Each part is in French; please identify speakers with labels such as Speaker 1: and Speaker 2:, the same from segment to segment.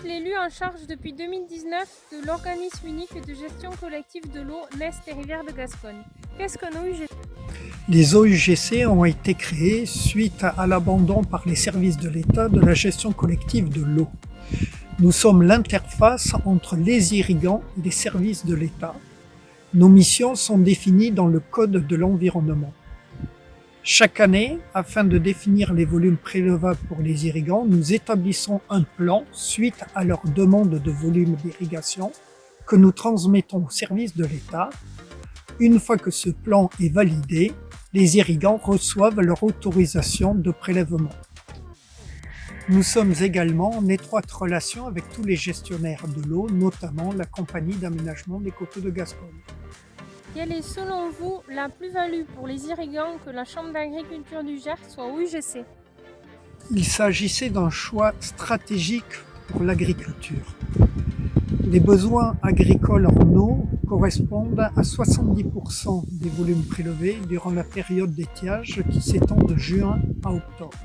Speaker 1: l'élu en charge depuis 2019 de l'organisme unique de gestion collective de l'eau Nest et Rivière de Gascogne. Qu'est-ce qu'un OUGC?
Speaker 2: Les OUGC ont été créés suite à l'abandon par les services de l'État de la gestion collective de l'eau. Nous sommes l'interface entre les irrigants et les services de l'État. Nos missions sont définies dans le Code de l'environnement. Chaque année, afin de définir les volumes prélevables pour les irrigants, nous établissons un plan suite à leur demande de volume d'irrigation que nous transmettons aux services de l'État. Une fois que ce plan est validé, les irrigants reçoivent leur autorisation de prélèvement. Nous sommes également en étroite relation avec tous les gestionnaires de l'eau, notamment la Compagnie d'aménagement des coteaux de Gascogne.
Speaker 1: Quelle est selon vous la plus-value pour les irrigants que la Chambre d'agriculture du Gers soit OUGC?
Speaker 2: Il s'agissait d'un choix stratégique pour l'agriculture. Les besoins agricoles en eau correspondent à 70% des volumes prélevés durant la période d'étiage qui s'étend de juin à octobre.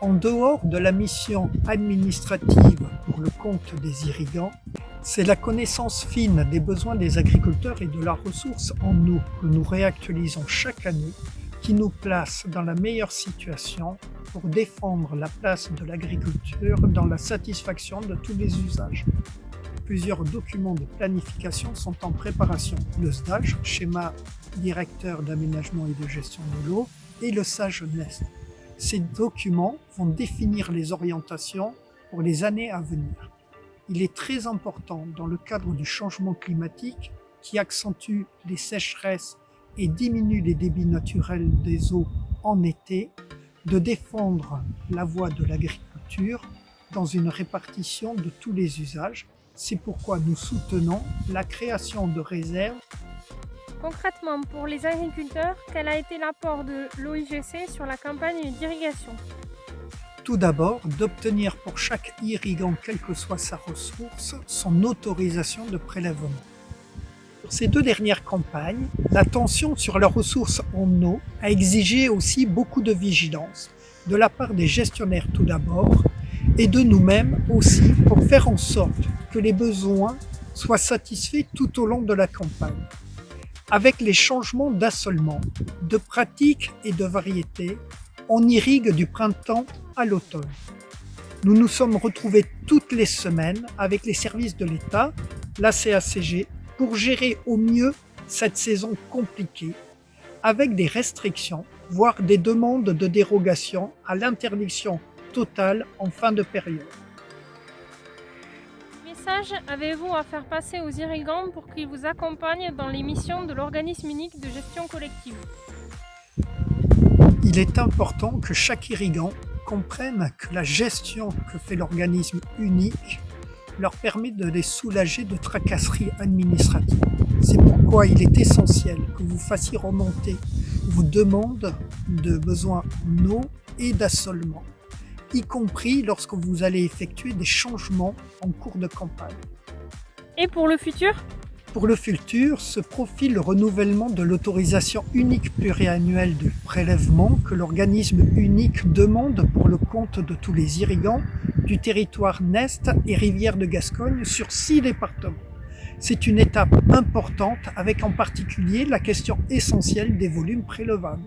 Speaker 2: En dehors de la mission administrative pour le compte des irrigants, c'est la connaissance fine des besoins des agriculteurs et de la ressource en eau que nous réactualisons chaque année qui nous place dans la meilleure situation pour défendre la place de l'agriculture dans la satisfaction de tous les usages. Plusieurs documents de planification sont en préparation. Le SDAGE, schéma directeur d'aménagement et de gestion de l'eau, et le SAGE Nest. Ces documents vont définir les orientations pour les années à venir. Il est très important dans le cadre du changement climatique qui accentue les sécheresses et diminue les débits naturels des eaux en été, de défendre la voie de l'agriculture dans une répartition de tous les usages. C'est pourquoi nous soutenons la création de réserves.
Speaker 1: Concrètement, pour les agriculteurs, quel a été l'apport de l'OUGC sur la campagne d'irrigation?
Speaker 2: Tout d'abord, d'obtenir pour chaque irrigant, quelle que soit sa ressource, son autorisation de prélèvement. Pour ces deux dernières campagnes, l'attention sur la ressource en eau a exigé aussi beaucoup de vigilance, de la part des gestionnaires tout d'abord, et de nous-mêmes aussi, pour faire en sorte que les besoins soient satisfaits tout au long de la campagne. Avec les changements d'assolement, de pratiques et de variétés, on irrigue du printemps à l'automne. Nous nous sommes retrouvés toutes les semaines avec les services de l'État, la CACG, pour gérer au mieux cette saison compliquée, avec des restrictions, voire des demandes de dérogation à l'interdiction totale en fin de période.
Speaker 1: Quel message avez-vous à faire passer aux irrigants pour qu'ils vous accompagnent dans les missions de l'organisme unique de gestion collective?
Speaker 2: Il est important que chaque irrigant comprenne que la gestion que fait l'organisme unique leur permet de les soulager de tracasseries administratives. C'est pourquoi il est essentiel que vous fassiez remonter vos demandes de besoins en eau et d'assolement, y compris lorsque vous allez effectuer des changements en cours de campagne.
Speaker 1: Et pour le futur?
Speaker 2: Pour le futur, se profile le renouvellement de l'autorisation unique pluriannuelle de prélèvement que l'organisme unique demande pour le compte de tous les irrigants du territoire Nest et Rivière de Gascogne sur 6 départements. C'est une étape importante avec en particulier la question essentielle des volumes prélevables.